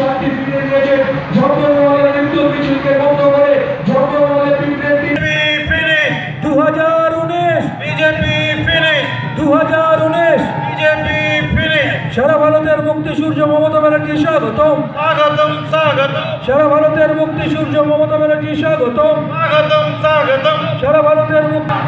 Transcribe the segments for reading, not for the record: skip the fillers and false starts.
শান্তি ফিরিয়ে দিয়েছে। ঝড়মহলের মৃত্যু মিছিলকে বন্ধ করে ঝড়মহলে ফিরে 2019 বিজেপি ফিরে 2019 বিজেপি ফিরে। সারা ভারতের মুক্তি সূর্য মমতা ব্যানার্জি স্বাগতম স্বাগতম স্বাগতম। সারা ভারতের মুক্তি সূর্য মমতা ব্যানার্জি স্বাগতম স্বাগতম স্বাগতম। সারা ভারতের মুক্তি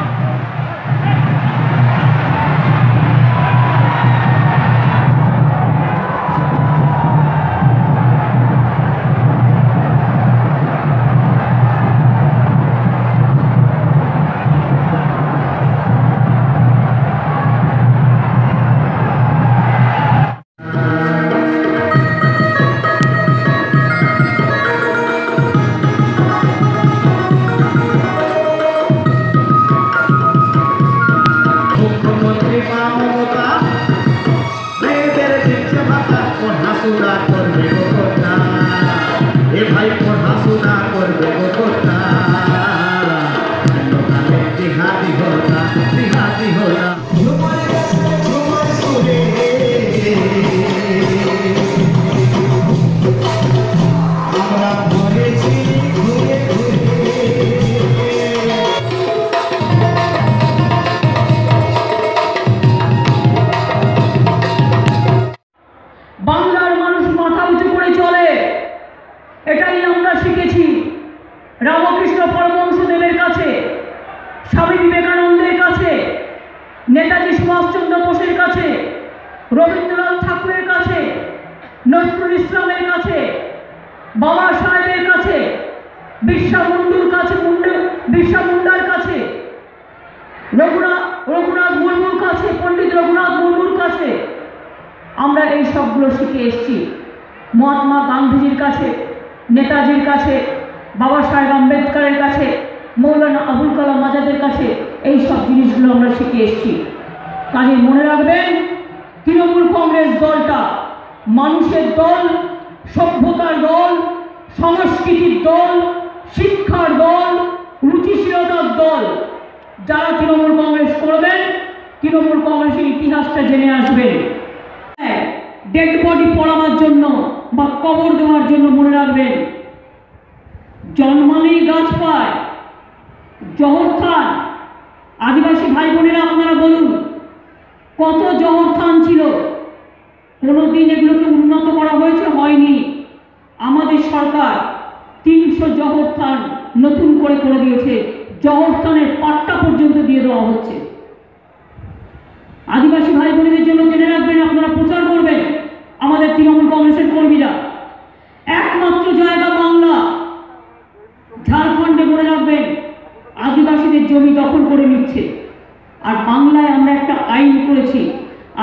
বাংলার মানুষ মাথা উঁচু করে চলে, এটাই আমরা শিখেছি রামকৃষ্ণ পরমহংসদেবের কাছে, স্বামী বিবেকানন্দের কাছে, নেতাজি সুভাষচন্দ্র বোসের কাছে, রবীন্দ্রনাথ ঠাকুরের কাছে, নজরুল ইসলামের কাছে, বাবা সাহেবের কাছে, বিরসা মুন্ডার কাছে, রঘুনাথ মুর্মুর কাছে, পণ্ডিত রঘুনাথ মুর্মুর কাছে আমরা এই সবগুলো শিখে এসেছি। মহাত্মা গান্ধীজির কাছে, নেতাজির কাছে, বাবা সাহেব আম্বেদকরের কাছে, মৌলানা আবুল কালাম আজাদের কাছে এই সব জিনিসগুলো আমরা শিখে এসেছি। কাজে মনে রাখবেন, তৃণমূল কংগ্রেস দলটা মানুষের দল, সভ্যতার দল, সংস্কৃতির দল, শিক্ষার দল, রুচিশীলতার দল। যারা তৃণমূল কংগ্রেস করবেন, তৃণমূল কংগ্রেসের ইতিহাসটা জেনে আসবেন। ডেড বডি পড়াবার জন্য বা কবর দেওয়ার জন্য মনে রাখবেন, জন্মানেই গাছ পায়। জহর খান, আদিবাসী ভাই বোনেরা আপনারা বলুন, কত জহর খান ছিল? কোনোদিন এগুলোকে উন্নত করা হয়েছে? হয়নি। আমাদের সরকার 300 জহর খান নতুন করে দিয়েছে। জহর খানের পাট্টা পর্যন্ত দিয়ে দেওয়া হচ্ছে। আদিবাসী ভাই বোনেদের জন্য জেনে রাখবেন, আপনারা প্রচার করবেন আমাদের তৃণমূল কংগ্রেসের কর্মীরা। একমাত্র জায়গা বাংলা, ঝাড়খণ্ডে মনে রাখবেন আদিবাসীদের জমি দখল করে নিচ্ছে। আর বাংলায় আমরা একটা আইন করেছি,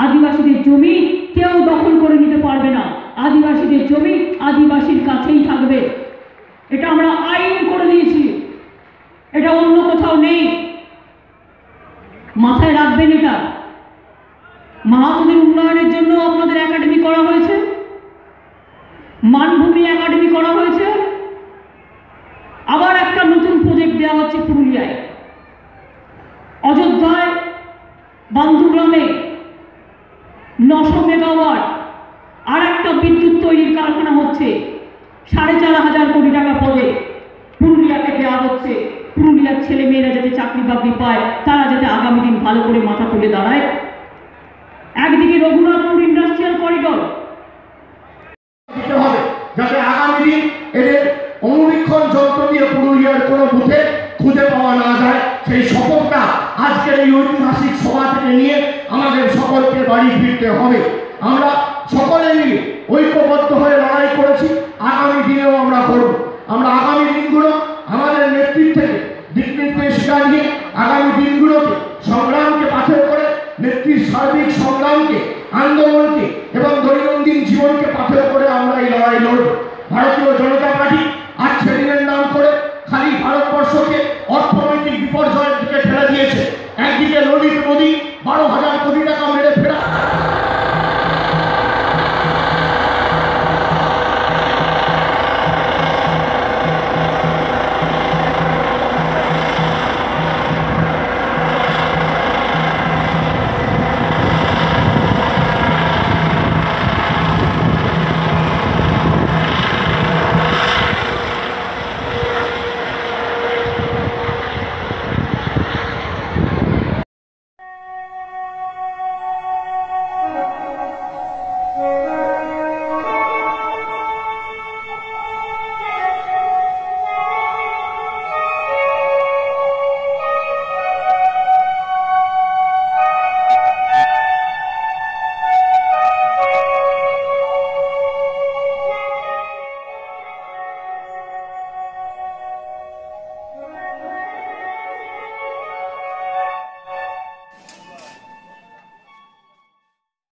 আদিবাসীদের জমি কেউ দখল করে নিতে পারবে না, আদিবাসীদের জমি আদিবাসীর কাছেই থাকবে। এটা আমরা আইন করে দিয়েছি, এটা অন্য কোথাও নেই। মাথায় রাখবেন এটা। মাহাতোদের উন্নয়নের জন্য আপনাদের একাডেমি করা হয়েছে, মানভূমি একাডেমি করা হয়েছে। আবার একটা নতুন প্রজেক্ট দেওয়া হচ্ছে পুরুলিয়ায়, অযোধ্যায় বান্দুগ্রামে 900 মেগাওয়াট আর একটা বিদ্যুৎ তৈরির কারখানা হচ্ছে। 4,500 কোটি টাকা পড়ে পুরুলিয়াকে দেওয়া হচ্ছে। পুরুলিয়ার ছেলে মেয়েরা যাতে চাকরি বাকরি পায়, তারা যাতে আগামী দিন ভালো করে মাথা তুলে দাঁড়ায়। একদিকে রঘুনাথপুর ইন্ডাস্ট্রিয়াল করিডর দিতে হবে, যাতে আগামী দিন এদের অনুবীক্ষণ যন্ত্র দিয়ে পুরুলিয়ার কোনো বুথে খুঁজে পাওয়া না যায়। সেই শপথটা আজকের এই ঐতিহাসিক সভা থেকে নিয়ে আমাদের সকলকে বাড়ি ফিরতে হবে। আমরা সকলে মিলে ঐক্যবদ্ধ হয়ে লড়াই করেছি, আগামী দিনেও আমরা করব। আমরা আগামী দিনগুলো আমাদের নেতৃত্বে দিক নির্দেশ জানিয়ে আগামী দিনগুলোকে সংগ্রামকে পাথর করে, নেত্রীর সার্বিক সংগ্রামকে, আন্দোলনকে এবং দৈনন্দিন জীবনকে পাথর করে আমরা এই লড়াই লড়ব। ভারতীয় জনতা পার্টি আজ সেদিনের নাম করে খালি ভারতবর্ষকে অর্থনৈতিক বিপর্যয়ের দিকে ঠেলে দিয়েছে। একদিকে ললিত মোদী 12,000